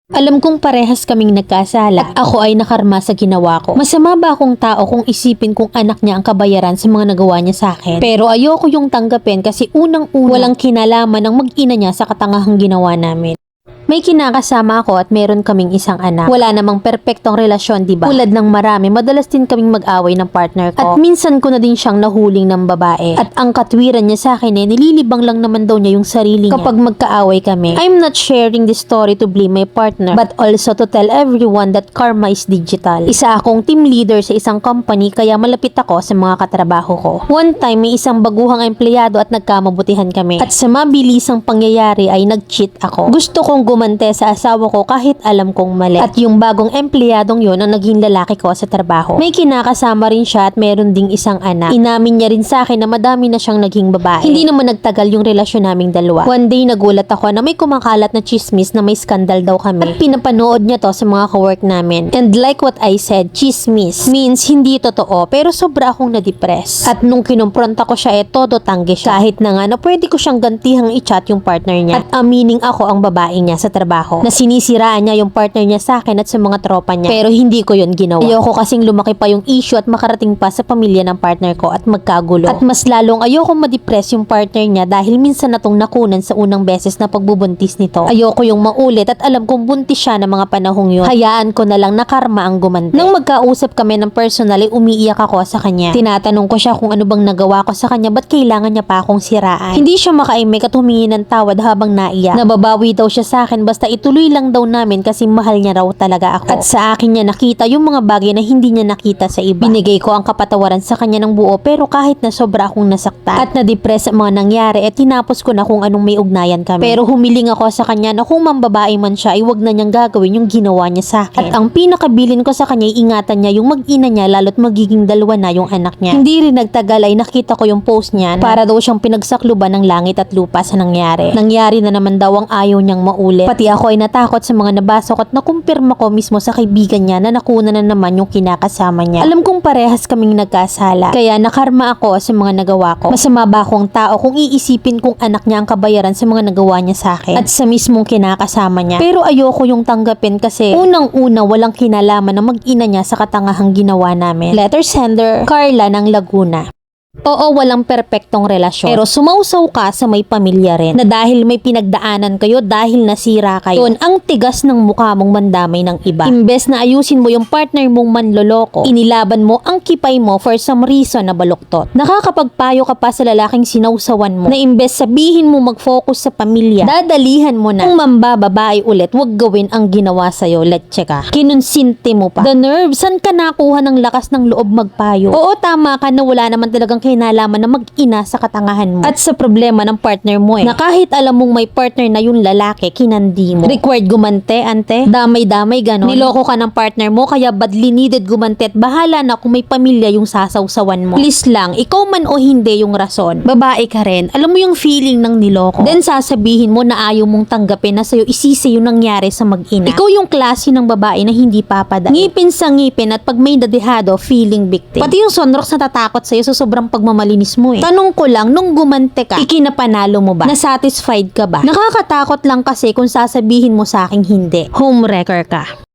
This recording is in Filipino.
Alam kong parehas kaming nagkasala at ako ay nakarma sa ginawa ko. Masama ba akong tao kung isipin kung anak niya ang kabayaran sa mga nagawa niya sa akin? Pero ayoko yung tanggapin kasi unang-una walang kinalaman ng mag-ina niya sa katangahang ginawa namin. May kinakasama ako at meron kaming isang anak. Wala namang perpektong relasyon, diba? Tulad ng marami, madalas din kaming mag-away ng partner ko. At minsan ko na din siyang nahuling ng babae. At ang katwiran niya sa akin nililibang lang naman daw niya yung sarili niya kapag magkaaway kami. I'm not sharing this story to blame my partner, but also to tell everyone that karma is digital. Isa akong team leader sa isang company kaya malapit ako sa mga katrabaho ko. One time, may isang baguhang empleyado at nagkamabutihan kami. At sa mabilisang pangyayari ay nag-cheat ako. Gusto kong gumante sa asawa ko kahit alam kong mali. At yung bagong empleyadong yon ang naging lalaki ko sa trabaho. May kinakasama rin siya at meron ding isang anak. Inamin niya rin sa akin na madami na siyang naging babae. Hindi naman nagtagal yung relasyon naming dalawa. One day nagulat ako na may kumakalat na chismis na may skandal daw kami. At pinapanood niya to sa mga kawork namin. And like what I said, chismis means hindi totoo pero sobra akong na-depress. At nung kinumpronta ko siya todo tanggi siya. Kahit na nga na pwede ko siyang gantihang i-chat yung partner niya. At amining ako ang babae niya sa trabaho. Na sinisiraan niya yung partner niya sa akin at sa mga tropa niya. Pero hindi ko yun ginawa. Ayoko kasing lumaki pa yung issue at makarating pa sa pamilya ng partner ko at magkagulo. At mas lalong ayoko ma-depress yung partner niya dahil minsan na tong nakunan sa unang beses na pagbubuntis nito. Ayoko yung maulit at alam kong buntis siya ng mga panahong yun. Hayaan ko na lang na karma ang gumante. Nang magkausap kami ng personal ay umiiyak ako sa kanya. Tinatanong ko siya kung ano bang nagawa ko sa kanya, ba't kailangan niya pa akong siraan. Hindi siya makaimik at humingi ng tawad habang naiyak. Nababawi daw siya sa akin basta ituloy lang daw namin kasi mahal niya raw talaga ako. At sa akin niya nakita yung mga bagay na hindi niya nakita sa iba. Binigay ko ang kapatawaran sa kanya ng buo pero kahit na sobra akong nasaktan at na-depress sa mga nangyari tinapos ko na kung anong may ugnayan kami. Pero humiling ako sa kanya na kung mambabae man siya ay wag na niyang gagawin yung ginawa niya sa akin. At ang pinakabilin ko sa kanya ay ingatan niya yung mag-ina niya lalo't magiging dalawa na yung anak niya. Hindi rin nagtagal ay nakita ko yung post niya para daw siyang pinagsakluban ng langit at lupa sa nangyari. Nangyari na naman daw ang ayaw niyang maulit. Pati ako ay natakot sa mga nabasa ko at nakumpirma ko mismo sa kaibigan niya na nakuna na naman yung kinakasama niya. Alam kong parehas kaming nagkasala. Kaya nakarma ako sa mga nagawa ko. Masama ba akong tao kung iisipin kung anak niya ang kabayaran sa mga nagawa niya sa akin at sa mismong kinakasama niya. Pero ayoko yung tanggapin kasi unang-una walang kinalaman na mag-ina niya sa katangahang ginawa namin. Letter sender, Carla ng Laguna. Oo, walang perpektong relasyon. Pero sumausaw ka sa may pamilya rin. Na dahil may pinagdaanan kayo, dahil nasira kayo. Doon, ang tigas ng mukha mong mandamay ng iba. Imbes na ayusin mo yung partner mong manloloko, inilaban mo ang kipay mo for some reason na baluktot. Nakakapagpayo ka pa sa lalaking sinausawan mo. Na imbes sabihin mo mag-focus sa pamilya, dadalihan mo na. Kung mambababae ulit, wag gawin ang ginawa sa'yo. Let's ka. Kinonsinti mo pa. The nerve, saan ka nakuha ng lakas ng loob magpayo? Oo, tama ka na wala naman talagang kinalaman na mag-ina sa katangahan mo at sa problema ng partner mo na kahit alam mong may partner na yung lalaki, kinandi mo. Required gumante, ante? Damay-damay ganon. Niloko ka ng partner mo kaya badly needed gumante at bahala na kung may pamilya yung sasawsawan mo. Please lang, ikaw man o hindi yung rason. Babae ka rin. Alam mo yung feeling ng niloko. Then sasabihin mo na ayaw mong tanggapin na sa'yo isisi yung nangyari sa mag-ina. Ikaw yung klase ng babae na hindi papada. Ngipin sa ngipin at pag may dadehado, feeling victim. Pati yung Sonrox natatakot sa'yo sa sobrang pagmamalinis mo eh. Tanong ko lang, nung gumante ka, ikinapanalo mo ba? Nasatisfied ka ba? Nakakatakot lang kasi kung sasabihin mo sa aking hindi. Homewrecker ka.